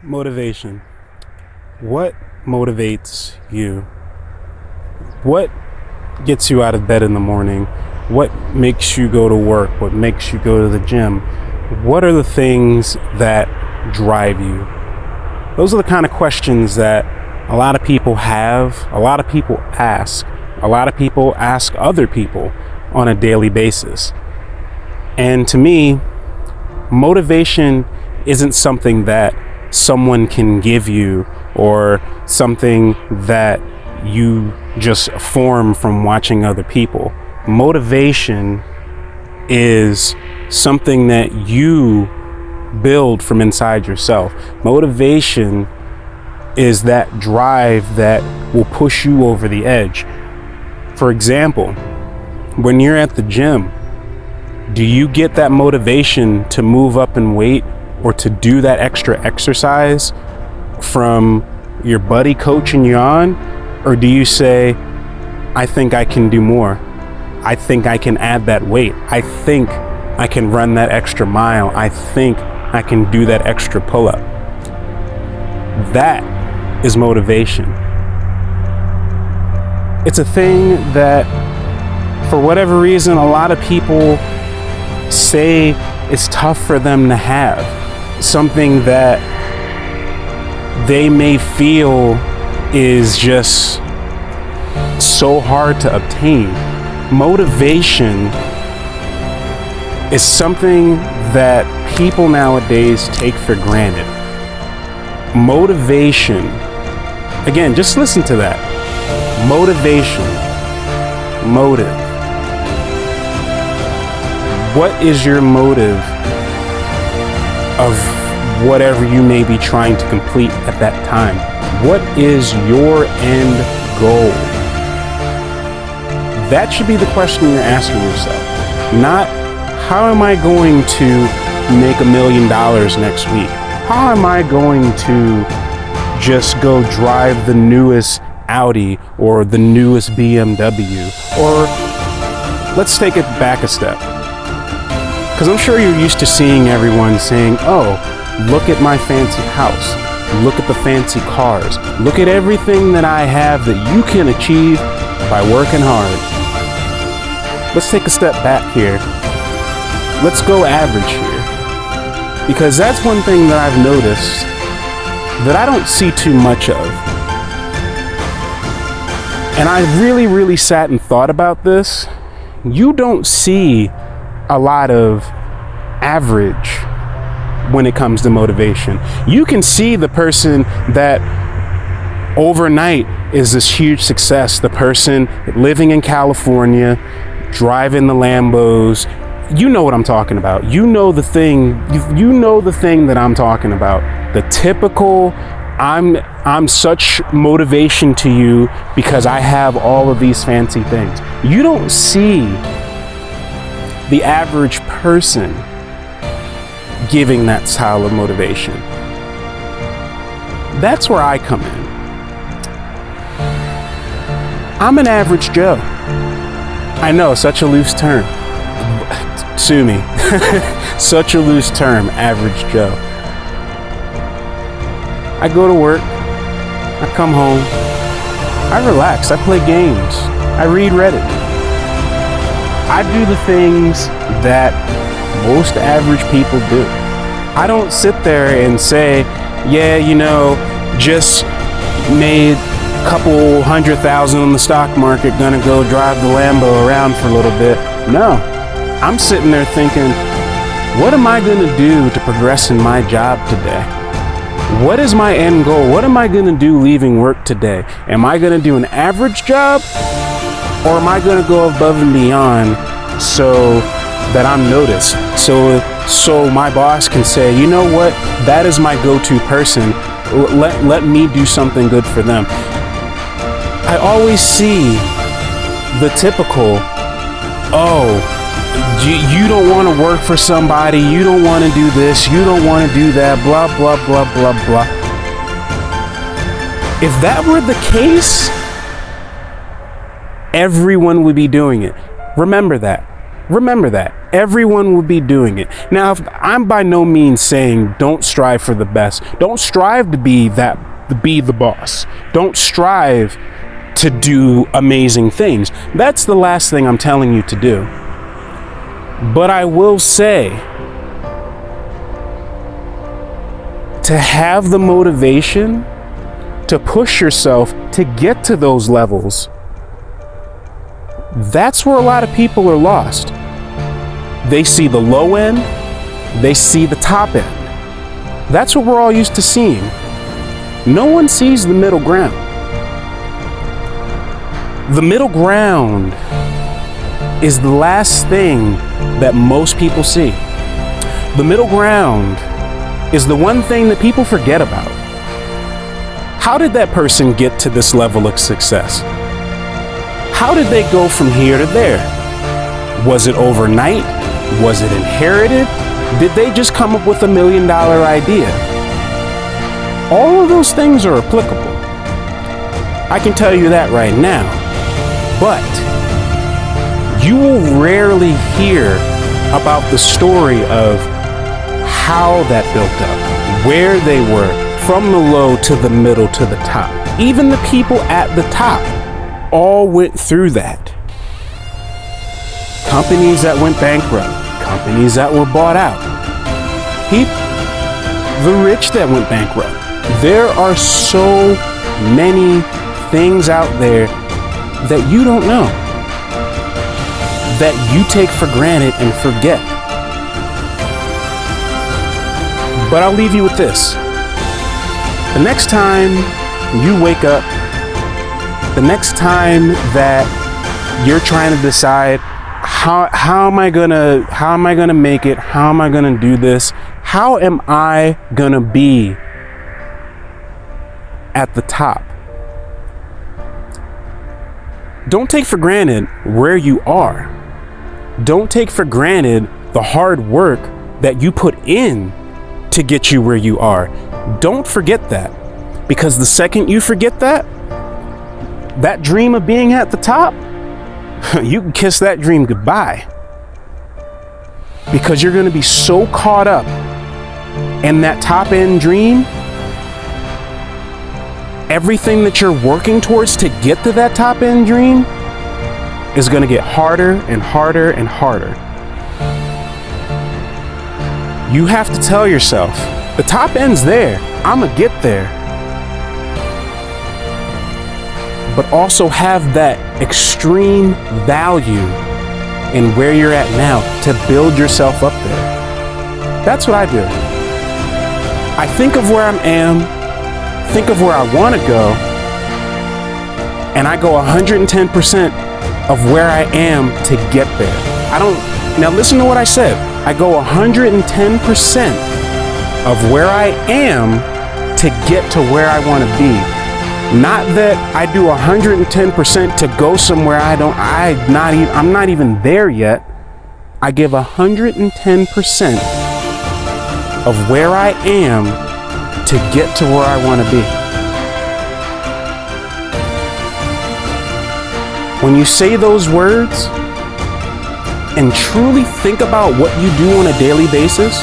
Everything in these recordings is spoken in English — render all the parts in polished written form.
Motivation. What motivates you? What gets you out of bed in the morning? What makes you go to work? What makes you go to the gym? What are the things that drive you? Those are the kind of questions that a lot of people have, a lot of people ask, a lot of people ask other people on a daily basis. And to me, motivation isn't something that someone can give you or something that you just form from watching other people. Motivation is something that you build from inside yourself. Motivation is that drive that will push you over the edge. For example, when you're at the gym, do you get that motivation to move up in weight or to do that extra exercise from your buddy coaching you on? Or do you say, I think I can do more. I think I can add that weight. I think I can run that extra mile. I think I can do that extra pull-up. That is motivation. It's a thing that, for whatever reason, a lot of people say it's tough for them to have. Something that they may feel is just so hard to obtain. Motivation is something that people nowadays take for granted. Motivation, again, just listen to that. Motivation, motive. What is your motive of whatever you may be trying to complete at that time? What is your end goal? That should be the question you're asking yourself. Not, how am I going to make $1 million next week? How am I going to just go drive the newest Audi or the newest BMW? Or let's take it back a step. Because I'm sure you're used to seeing everyone saying, oh, look at my fancy house. Look at the fancy cars. Look at everything that I have that you can achieve by working hard. Let's take a step back here. Let's go average here. Because that's one thing that I've noticed that I don't see too much of. And I really sat and thought about this. You don't see a lot of average when it comes to motivation. You can see the person that overnight is this huge success, the person living in California, driving the Lambos. You know what I'm talking about. You know the thing that I'm talking about. The typical, I'm such motivation to you because I have all of these fancy things. You don't see the average person giving that style of motivation. That's where I come in. I'm an average Joe. I know, such a loose term. Sue me. Such a loose term, average Joe. I go to work, I come home, I relax, I play games, I read Reddit. I do the things that most average people do. I don't sit there and say, yeah, just made a couple 100,000 on the stock market, gonna go drive the Lambo around for a little bit. No, I'm sitting there thinking, what am I gonna do to progress in my job today? What is my end goal? What am I gonna do leaving work today? Am I gonna do an average job? Or am I gonna go above and beyond so that I'm noticed? So my boss can say, you know what? That is my go-to person. Let me do something good for them. I always see the typical, oh, you don't want to work for somebody, you don't want to do this, you don't want to do that, blah, blah, blah, blah, blah. If that were the case, everyone would be doing it. Remember that. Remember that. Everyone will be doing it. Now, I'm by no means saying don't strive for the best. Don't strive to be the boss. Don't strive to do amazing things. That's the last thing I'm telling you to do. But I will say, to have the motivation to push yourself to get to those levels, that's where a lot of people are lost. They see the low end, they see the top end. That's what we're all used to seeing. No one sees the middle ground. The middle ground is the last thing that most people see. The middle ground is the one thing that people forget about. How did that person get to this level of success? How did they go from here to there? Was it overnight? Was it inherited? Did they just come up with $1 million idea? All of those things are applicable. I can tell you that right now. But you will rarely hear about the story of how that built up, where they were, from the low to the middle to the top. Even the people at the top all went through that. Companies that went bankrupt, companies that were bought out, the rich that went bankrupt. There are so many things out there that you don't know, that you take for granted and forget. But I'll leave you with this. The next time you wake up, the next time that you're trying to decide how am I gonna make it? How am I gonna do this? How am I gonna be at the top? Don't take for granted where you are. Don't take for granted the hard work that you put in to get you where you are. Don't forget that, because the second you forget that dream of being at the top, you can kiss that dream goodbye, because you're going to be so caught up in that top end dream. Everything that you're working towards to get to that top end dream is going to get harder and harder and harder. You have to tell yourself, the top end's there, I'm gonna get there. But also have that extreme value in where you're at now to build yourself up there. That's what I do. I think of where I am, think of where I want to go, and I go 110% of where I am to get there. Now listen to what I said. I go 110% of where I am to get to where I want to be. Not that I do 110% to go somewhere I'm not even there yet. I give 110% of where I am to get to where I want to be. When you say those words and truly think about what you do on a daily basis,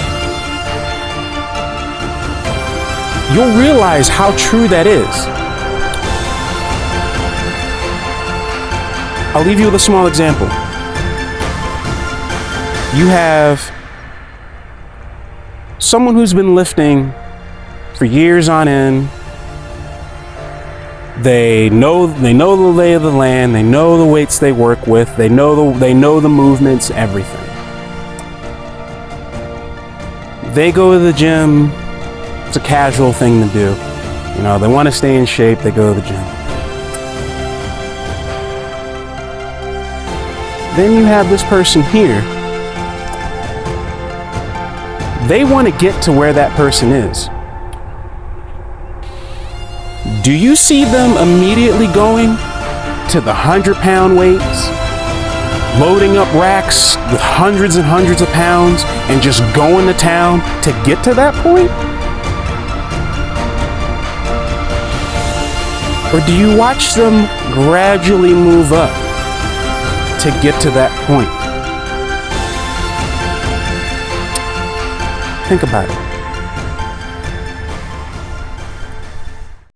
you'll realize how true that is. I'll leave you with a small example. You have someone who's been lifting for years on end. They know the lay of the land. They know the weights they work with. They know the movements, everything. They go to the gym. It's a casual thing to do. You know, they want to stay in shape. They go to the gym. Then you have this person here. They want to get to where that person is. Do you see them immediately going to the 100-pound weights, loading up racks with hundreds and hundreds of pounds and just going to town to get to that point? Or do you watch them gradually move up to get to that point? Think about it.